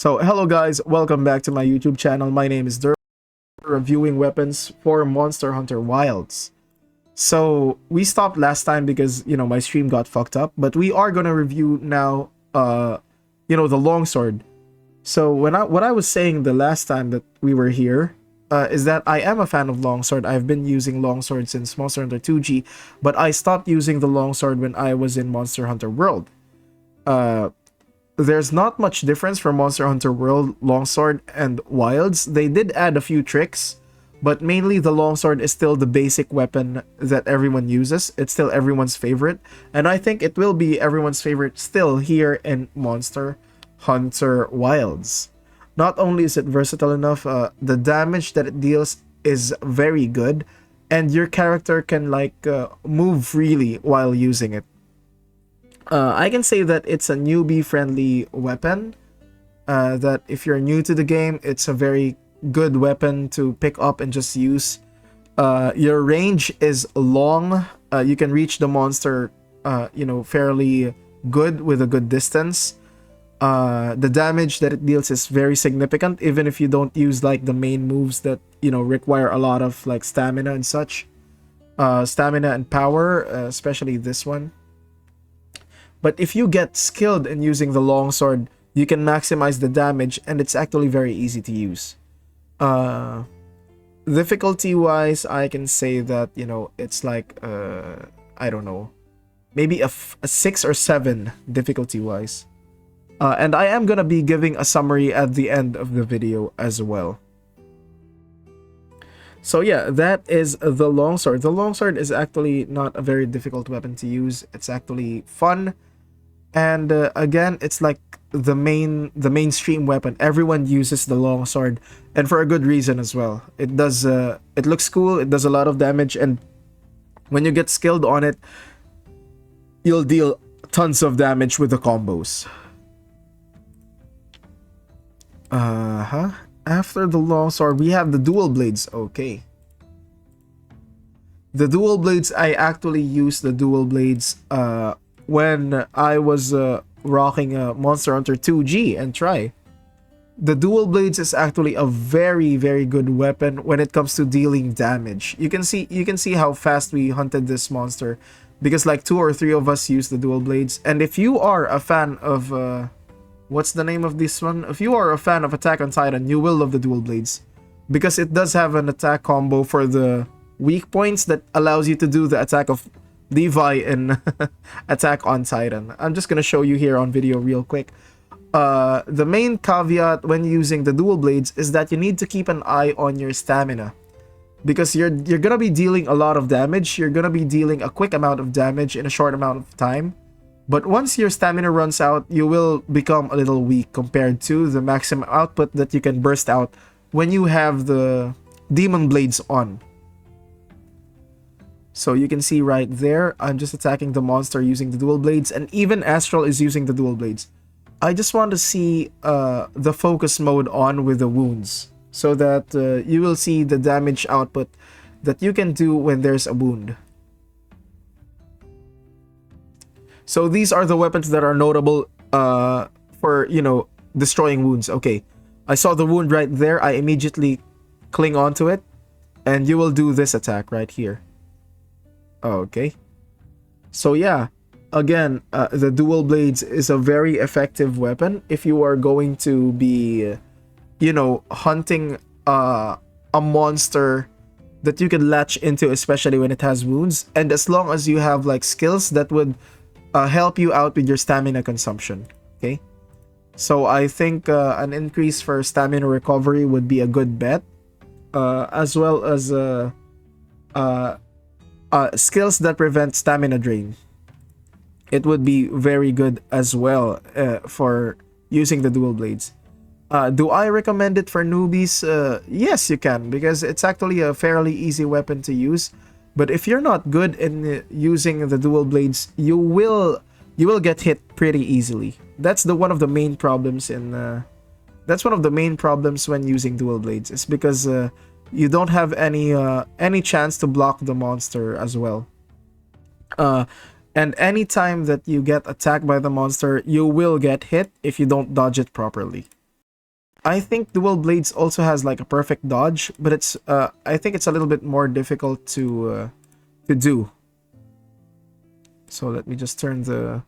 So hello guys, welcome back to my YouTube channel. My name is Durple, reviewing weapons for Monster Hunter Wilds. So we stopped last time because my stream got fucked up, but we are gonna review now the longsword. So what I was saying the last time that we were here is that I am a fan of longsword. I've been using longsword since Monster Hunter 2G, but I stopped using the longsword when I was in Monster Hunter World. There's not much difference from Monster Hunter World, Longsword, and Wilds. They did add a few tricks, but mainly the Longsword is still the basic weapon that everyone uses. It's still everyone's favorite, and I think it will be everyone's favorite still here in Monster Hunter Wilds. Not only is it versatile enough, the damage that it deals is very good, and your character can move freely while using it. I can say that it's a newbie-friendly weapon. That if you're new to the game, it's a very good weapon to pick up and just use. Your range is long. You can reach the monster, fairly good with a good distance. The damage that it deals is very significant, even if you don't use the main moves that require a lot of stamina and such. Stamina and power, especially this one. But if you get skilled in using the longsword, you can maximize the damage, and it's actually very easy to use. Difficulty-wise, I can say that, it's I don't know, maybe a 6 or 7 difficulty-wise. And I am gonna be giving a summary at the end of the video as well. So yeah, that is the longsword. The longsword is actually not a very difficult weapon to use. It's actually fun. And again, it's like the mainstream weapon. Everyone uses the longsword, and for a good reason as well. It does it looks cool, it does a lot of damage, and when you get skilled on it, you'll deal tons of damage with the combos. After the longsword, we have the dual blades. Okay. The dual blades, I actually used the dual blades when I was rocking Monster Hunter 2G and try. The dual blades is actually a very good weapon when it comes to dealing damage. You can see how fast we hunted this monster because 2 or 3 of us use the dual blades. And if you are a fan of what's the name of this one? If you are a fan of Attack on Titan, you will love the dual blades because it does have an attack combo for the weak points that allows you to do the attack of Levi in Attack on Titan. I'm just gonna show you here on video real quick. The main caveat when using the dual blades is that you need to keep an eye on your stamina, because you're gonna be dealing a lot of damage. You're gonna be dealing a quick amount of damage in a short amount of time, but once your stamina runs out, you will become a little weak compared to the maximum output that you can burst out when you have the demon blades on. So you can see right there, I'm just attacking the monster using the dual blades, and even Astral is using the dual blades. I just want to see the focus mode on with the wounds, so that you will see the damage output that you can do when there's a wound. So these are the weapons that are notable for, destroying wounds. Okay, I saw the wound right there. I immediately cling onto it, and you will do this attack right here. Okay, so yeah, again, the dual blades is a very effective weapon if you are going to be, hunting a monster that you can latch into, especially when it has wounds, and as long as you have skills that would help you out with your stamina consumption. Okay, so I think an increase for stamina recovery would be a good bet, as well as skills that prevent stamina drain. It would be very good as well for using the dual blades. Do I recommend it for newbies? Yes, you can, because it's actually a fairly easy weapon to use. But if you're not good in using the dual blades, you will get hit pretty easily. That's one of the main problems when using dual blades. It's because you don't have any chance to block the monster as well. And anytime that you get attacked by the monster, you will get hit if you don't dodge it properly. I think Dual Blades also has like a perfect dodge, but it's I think it's a little bit more difficult to do. So let me just turn the...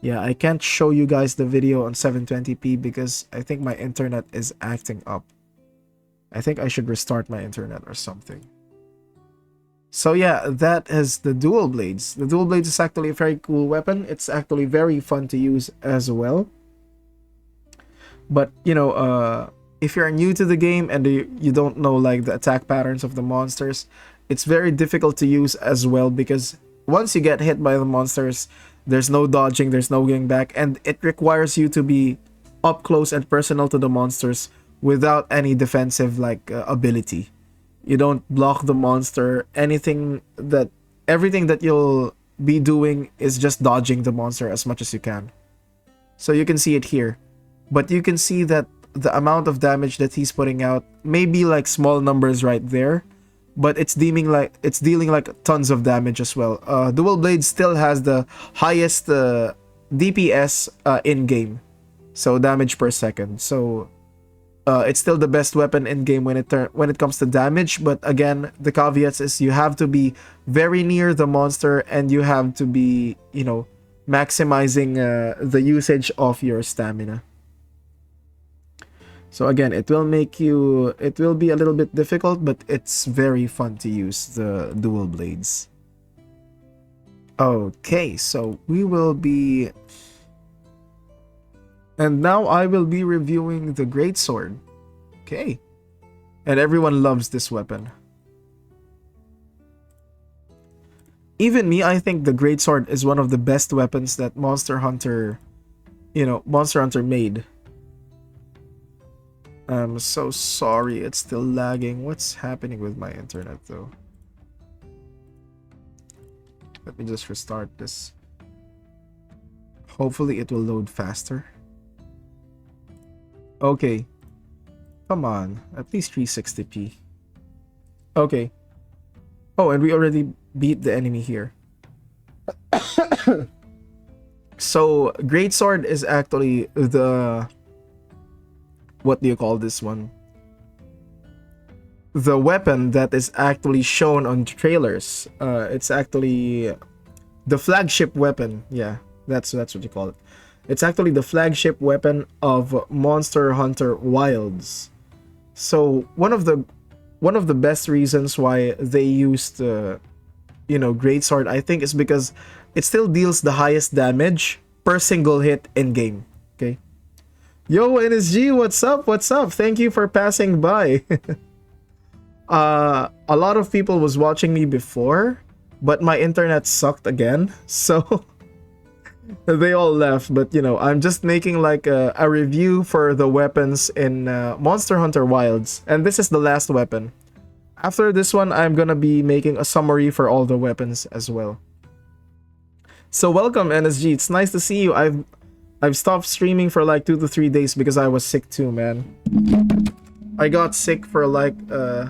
Yeah, I can't show you guys the video on 720p because I think my internet is acting up. I think I should restart my internet or something. So yeah, that is the Dual Blades. The Dual Blades is actually a very cool weapon. It's actually very fun to use as well. But, you know, if you're new to the game and you don't know like the attack patterns of the monsters, it's very difficult to use as well because once you get hit by the monsters, there's no dodging, there's no getting back, and it requires you to be up close and personal to the monsters without any defensive like ability. You don't block the monster. Everything that you'll be doing is just dodging the monster as much as you can. So you can see it here. But you can see that the amount of damage that he's putting out may be like small numbers right there, but it's dealing like tons of damage as well. Dual Blade still has the highest DPS in game, so damage per second. So it's still the best weapon in game when it comes to damage. But again, the caveats is you have to be very near the monster and you have to be, you know, maximizing the usage of your stamina. So again, it will be a little bit difficult, but it's very fun to use the Dual Blades. Okay, so we will be... And now I will be reviewing the Greatsword. Okay. And everyone loves this weapon. Even me, I think the Greatsword is one of the best weapons that Monster Hunter made. I'm so sorry, it's still lagging. What's happening with my internet though? Let me just restart this. Hopefully it will load faster. Okay. Come on, at least 360p. Okay. Oh, and we already beat the enemy here. So, Greatsword is actually the... What do you call this one? The weapon that is actually shown on trailers. It's actually the flagship weapon. Yeah, that's what you call it. It's actually the flagship weapon of Monster Hunter Wilds. So one of the best reasons why they used Greatsword, I think, is because it still deals the highest damage per single hit in game. Okay. Yo, NSG, what's up? What's up? Thank you for passing by. A lot of people was watching me before, but my internet sucked again, so they all left. But, you know, I'm just making like a review for the weapons in Monster Hunter Wilds, and this is the last weapon. After this one, I'm gonna be making a summary for all the weapons as well. So welcome, NSG. It's nice to see you. I've stopped streaming for like 2 to 3 days because I was sick too, man. I got sick for like I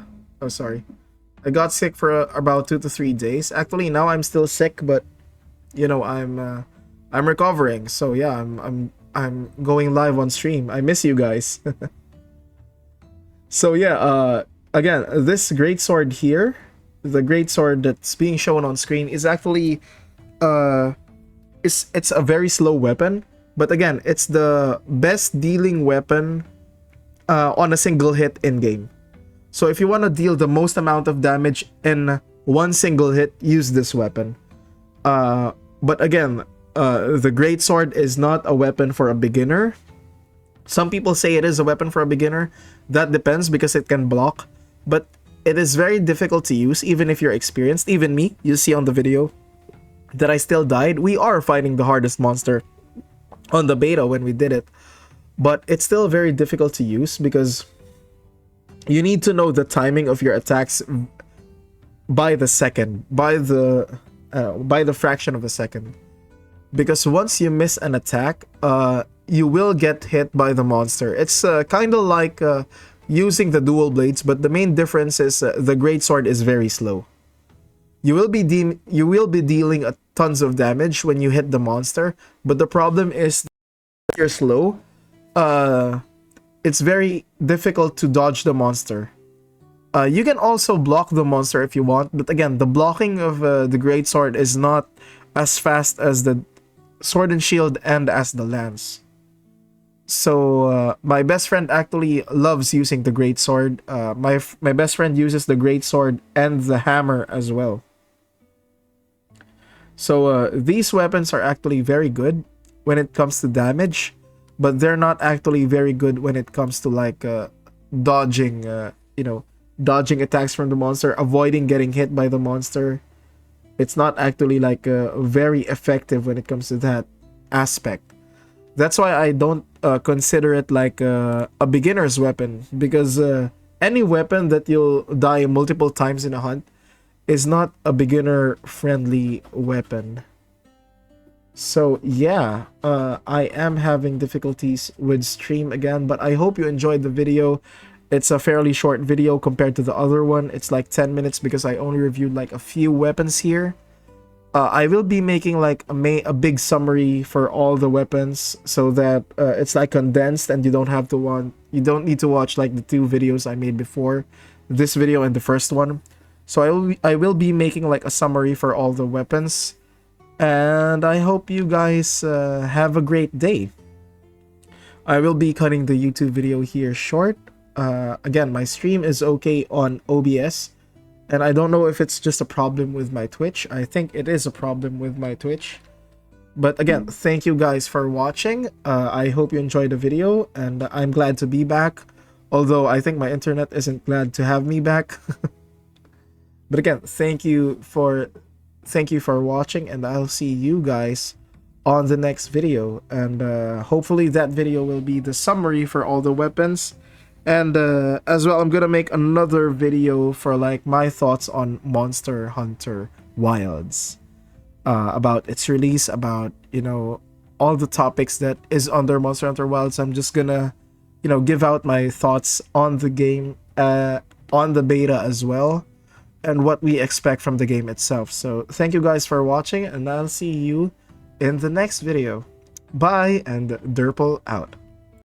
got sick for about 2 to 3 days. Actually, now I'm still sick, but you know, I'm recovering. So yeah, I'm going live on stream. I miss you guys. So yeah, again, this Greatsword here, the Greatsword that's being shown on screen is actually it's a very slow weapon. But again, it's the best dealing weapon on a single hit in game. So if you want to deal the most amount of damage in one single hit, use this weapon. But again, the Greatsword is not a weapon for a beginner. Some people say it is a weapon for a beginner. That depends because it can block. But it is very difficult to use even if you're experienced. Even me, you see on the video that I still died. We are fighting the hardest monster on the beta when we did it, but it's still very difficult to use because you need to know the timing of your attacks by the second, by the fraction of a second, because once you miss an attack, you will get hit by the monster. It's kind of like using the Dual Blades, but the main difference is the Greatsword is very slow. You will be dealing tons of damage when you hit the monster, but the problem is that you're slow. it's very difficult to dodge the monster. You can also block the monster if you want, but again, the blocking of the great sword is not as fast as the sword and shield and as the lance. So my best friend actually loves using the great sword. My best friend uses the great sword and the hammer as well. So these weapons are actually very good when it comes to damage, but they're not actually very good when it comes to like dodging, dodging attacks from the monster, avoiding getting hit by the monster. It's not actually like very effective when it comes to that aspect. That's why I don't consider it like a beginner's weapon, because any weapon that you'll die multiple times in a hunt is not a beginner friendly weapon. So yeah, I am having difficulties with stream again, but I hope you enjoyed the video. It's a fairly short video compared to the other one. It's like 10 minutes because I only reviewed like a few weapons here. I will be making like a big summary for all the weapons, so that it's like condensed and you don't need to watch like the 2 videos I made before, this video and the first one. So I will be making like a summary for all the weapons, and I hope you guys have a great day. I will be cutting the YouTube video here short. Again, my stream is okay on OBS, and I don't know if it's just a problem with my Twitch. I think it is a problem with my Twitch. But again, thank you guys for watching. I hope you enjoyed the video, and I'm glad to be back. Although I think my internet isn't glad to have me back. But again, thank you for watching, and I'll see you guys on the next video. And hopefully that video will be the summary for all the weapons. And as well, I'm gonna make another video for like my thoughts on Monster Hunter Wilds, about its release, about all the topics that is under Monster Hunter Wilds. I'm just gonna give out my thoughts on the game, on the beta as well, and what we expect from the game itself. So thank you guys for watching, and I'll see you in the next video. Bye, and Durple out.